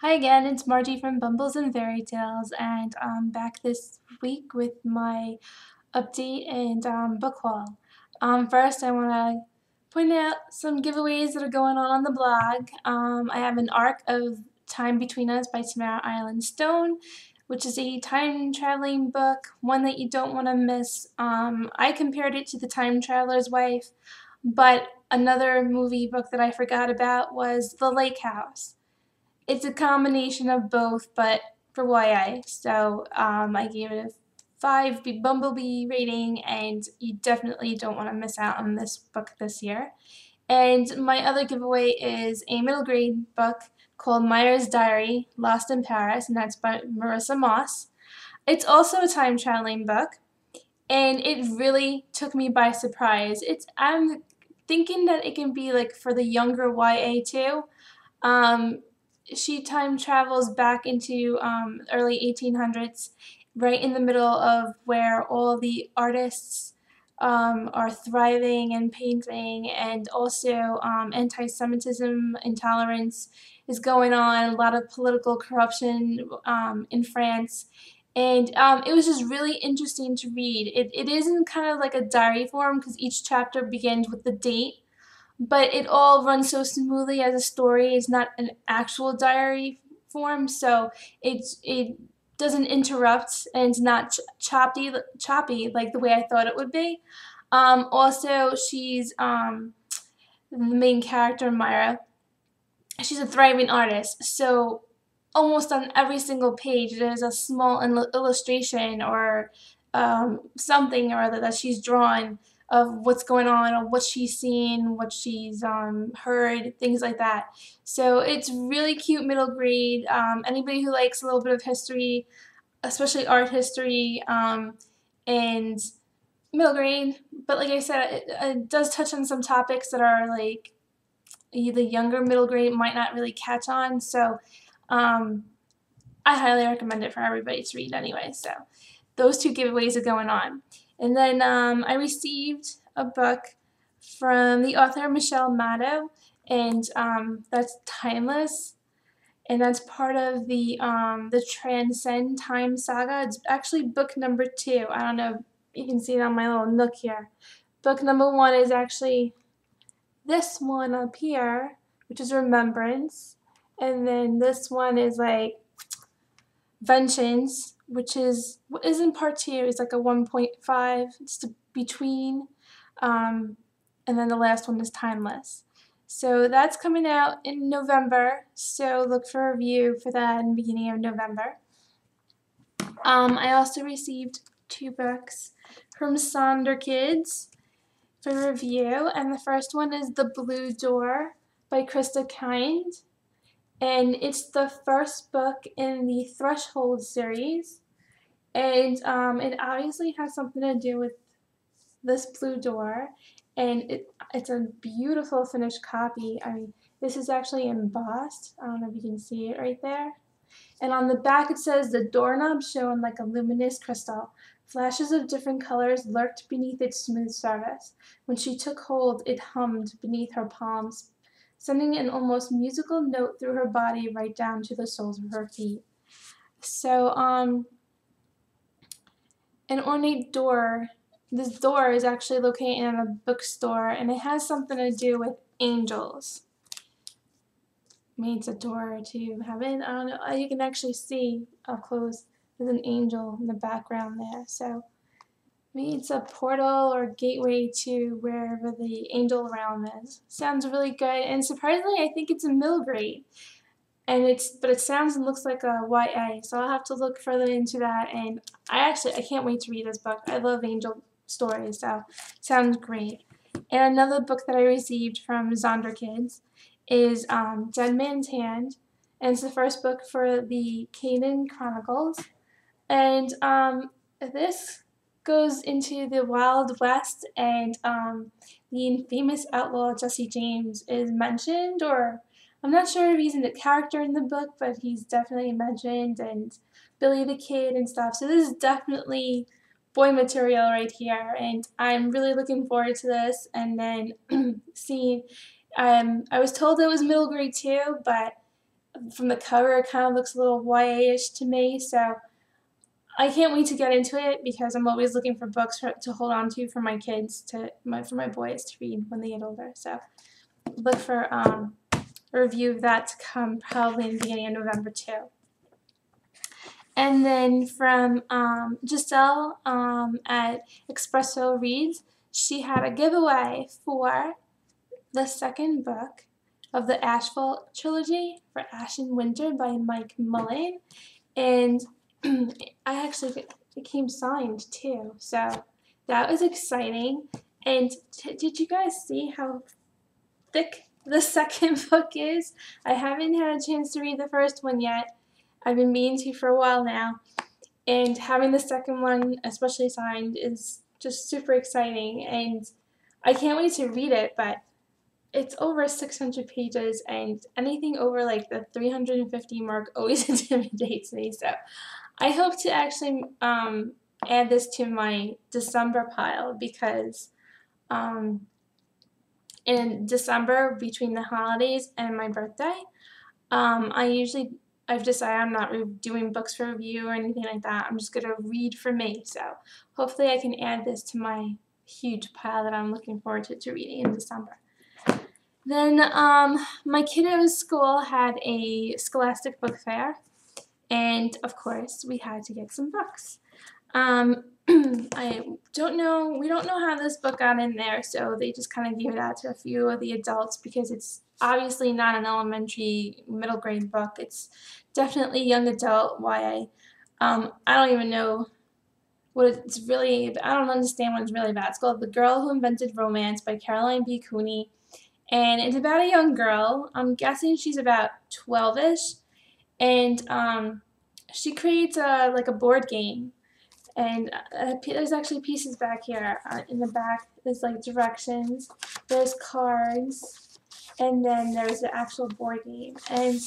Hi again, it's Margie from Bumbles and Fairy Tales, and I'm back this week with my update and book haul. First, I want to point out some giveaways that are going on the blog. I have an Arc of Time Between Us by Tamara Island Stone, which is a time traveling book, one that you don't want to miss. I compared it to The Time Traveler's Wife, but another movie book that I forgot about was The Lake House. It's a combination of both, but for YA. So I gave it a 5 Bumblebee rating, and you definitely don't want to miss out on this book this year. And my other giveaway is a middle grade book called Myra's Diary, Lost in Paris, and that's by Marissa Moss. It's also a time traveling book, and it really took me by surprise. I'm thinking that it can be like for the younger YA too. She time travels back into early 1800s, right in the middle of where all the artists are thriving and painting, and also anti-Semitism, intolerance is going on, a lot of political corruption in France. And it was just really interesting to read. It isn't kind of like a diary form because each chapter begins with the date, but it all runs so smoothly as a story. It's not an actual diary form, so it doesn't interrupt, and it's not choppy like the way I thought it would be. Also, she's the main character, Mira. She's a thriving artist, so almost on every single page there's a small illustration or something or other that she's drawn of what's going on, or what she's seen, what she's heard, things like that. So it's really cute middle grade. Anybody who likes a little bit of history, especially art history, and middle grade. But like I said, it does touch on some topics that are like the younger middle grade might not really catch on. So I highly recommend it for everybody to read anyway. So those two giveaways are going on. And then I received a book from the author Michelle Madow, and that's Timeless, and that's part of the Transcend Time Saga. It's actually book number 2. I don't know if you can see it on my little nook here. Book number 1 is actually this one up here, which is Remembrance, and then this one is like Vengeance, which is in part 2. It's like a 1.5. It's between, and then the last one is Timeless. So that's coming out in November. So look for a review for that in the beginning of November. I also received 2 books from Sonder Kids for review, and the first one is The Blue Door by Christa Kind, and it's the first book in the Threshold series, and it obviously has something to do with this blue door, and it's a beautiful finished copy. I mean, this is actually embossed. I don't know if you can see it right there. And on the back it says, "The doorknob shone like a luminous crystal. Flashes of different colors lurked beneath its smooth surface. When she took hold, it hummed beneath her palms, sending an almost musical note through her body right down to the soles of her feet." So, an ornate door. This door is actually located in a bookstore, and it has something to do with angels. Maybe it's a door to heaven. I don't know. You can actually see up close. There's an angel in the background there. So maybe it's a portal or gateway to wherever the angel realm is. Sounds really good, and surprisingly, I think it's a middle grade. And but it sounds and looks like a YA, so I'll have to look further into that. And I can't wait to read this book. I love angel stories, so sounds great. And another book that I received from Zonder Kids is Dead Man's Hand, and it's the first book for the Caden Chronicles. And this goes into the Wild West, and the infamous outlaw Jesse James is mentioned, or I'm not sure if he's a character in the book, but he's definitely mentioned, and Billy the Kid and stuff. So this is definitely boy material right here, and I'm really looking forward to this. And then seeing, I was told it was middle grade too, but from the cover, it kind of looks a little YA-ish to me, so I can't wait to get into it because I'm always looking for books to hold on to for my kids, for my boys to read when they get older. So look for a review of that to come probably in the beginning of November too. And then from Giselle at Xpresso Reads, she had a giveaway for the second book of the Ashfall trilogy for Ashen Winter by Mike Mullin. And it came signed too, so that was exciting. And did you guys see how thick the second book is? I haven't had a chance to read the first one yet. I've been meaning to for a while now, and having the second one, especially signed, is just super exciting, and I can't wait to read it. But it's over 600 pages, and anything over like the 350 mark always intimidates me. So I hope to actually add this to my December pile because in December, between the holidays and my birthday, I've decided I'm not doing books for review or anything like that. I'm just going to read for me. So hopefully I can add this to my huge pile that I'm looking forward to reading in December. Then my kiddo's school had a Scholastic Bookfair, and of course we had to get some books. I don't know, we don't know how this book got in there, so they just kind of gave it out to a few of the adults because it's obviously not an elementary, middle grade book. It's definitely young adult YA. I don't even know what it's really, I don't understand what it's really about. It's called The Girl Who Invented Romance by Caroline B. Cooney. And it's about a young girl. I'm guessing she's about 12-ish. And she creates like a board game. And there's actually pieces back here. In the back, there's like directions. There's cards. And then there's the actual board game. And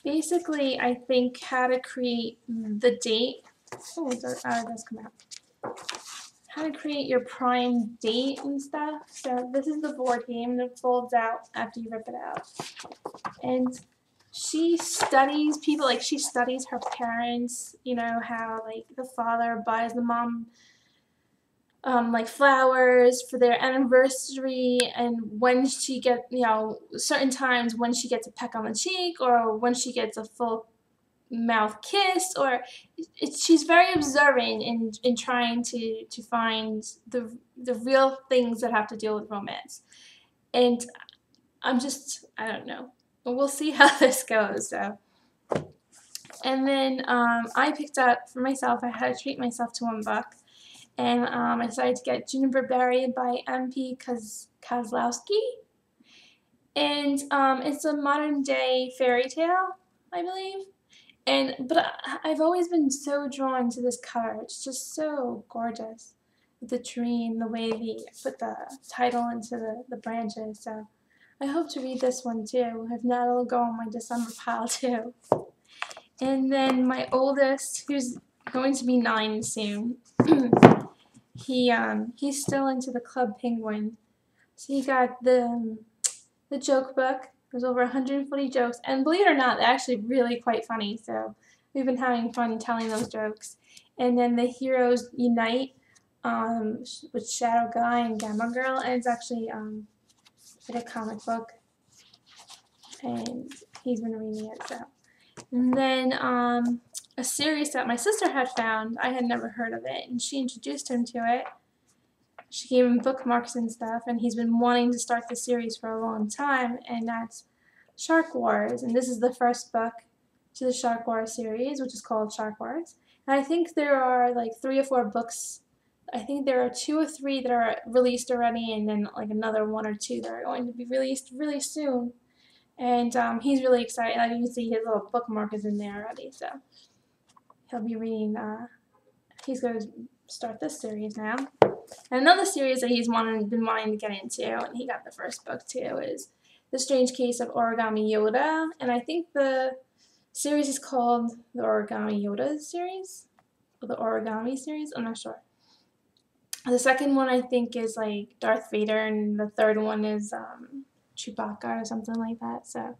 basically, I think how to create the date. Oh, it does come out. How to create your prime date and stuff. So this is the board game, and it folds out after you rip it out. And she studies people, like she studies her parents, you know, how like the father buys the mom like flowers for their anniversary, and when she gets, you know, certain times when she gets a peck on the cheek or when she gets a full mouth kiss, or she's very observant in trying to find the real things that have to deal with romance. And I don't know, but we'll see how this goes. So, and then I picked up for myself, I had to treat myself to one book, and I decided to get Juniper by M.P. Kozlowsky, and it's a modern day fairy tale, I believe. But I've always been so drawn to this cover. It's just so gorgeous. The tree and the way they put the title into the branches. So I hope to read this one too. If not, it'll go on my December pile too. And then my oldest, who's going to be 9 soon, he's still into the Club Penguin. So he got the joke book. There's over 140 jokes, and believe it or not, they're actually really quite funny, so we've been having fun telling those jokes. And then the Heroes Unite with Shadow Guy and Gamma Girl, and it's actually like a comic book, and he's been reading it. So, and then a series that my sister had found, I had never heard of it, and she introduced him to it. She gave him bookmarks and stuff, and he's been wanting to start the series for a long time, and that's Shark Wars. And this is the first book to the Shark Wars series, which is called Shark Wars. And I think there are like 3 or 4 books. I think there are 2 or 3 that are released already, and then like another 1 or 2 that are going to be released really soon. And he's really excited. Like you can see, his little bookmark is in there already, so he'll be reading. He's going to start this series now. And another series that he's been wanting to get into, and he got the first book too, is The Strange Case of Origami Yoda. And I think the series is called the Origami Yoda series, or the Origami series. I'm not sure. The second one I think is like Darth Vader, and the third one is Chewbacca or something like that. So,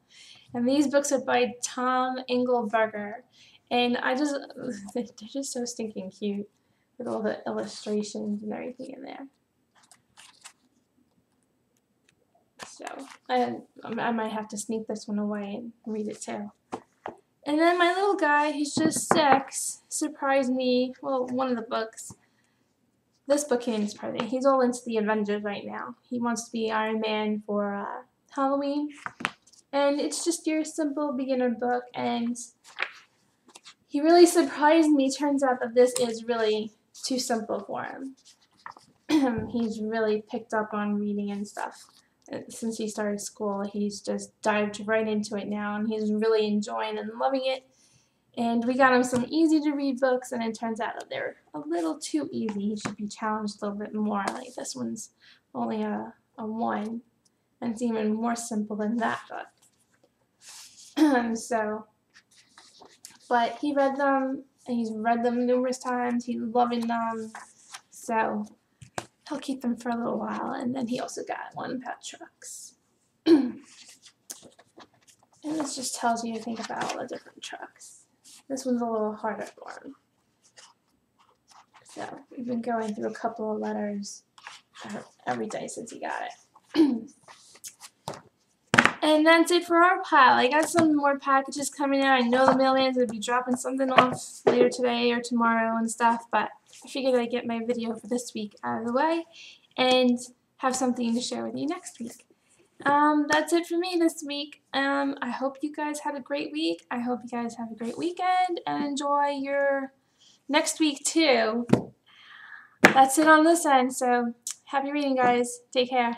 and these books are by Tom Angleberger, and they're just so stinking cute with all the illustrations and everything in there. So I might have to sneak this one away and read it too. And then my little guy, he's just 6, surprised me. Well, one of the books. This book came surprised me. He's all into the Avengers right now. He wants to be Iron Man for Halloween. And it's just your simple beginner book. And he really surprised me. Turns out that this is really too simple for him. He's really picked up on reading and stuff. Since he started school, he's just dived right into it now, and he's really enjoying and loving it. And we got him some easy-to-read books, and it turns out that they're a little too easy. He should be challenged a little bit more. Like this one's only a 1, and it's even more simple than that book. But he read them, and he's read them numerous times. He's loving them, so he'll keep them for a little while. And then he also got one about trucks. And this just tells you to think about all the different trucks. This one's a little harder for him. So we've been going through a couple of letters every day since he got it. And that's it for our pile. I got some more packages coming out. I know the mailman's going to be dropping something off later today or tomorrow and stuff, but I figured I'd get my video for this week out of the way and have something to share with you next week. That's it for me this week. I hope you guys had a great week. I hope you guys have a great weekend and enjoy your next week too. That's it on this end, so happy reading, guys. Take care.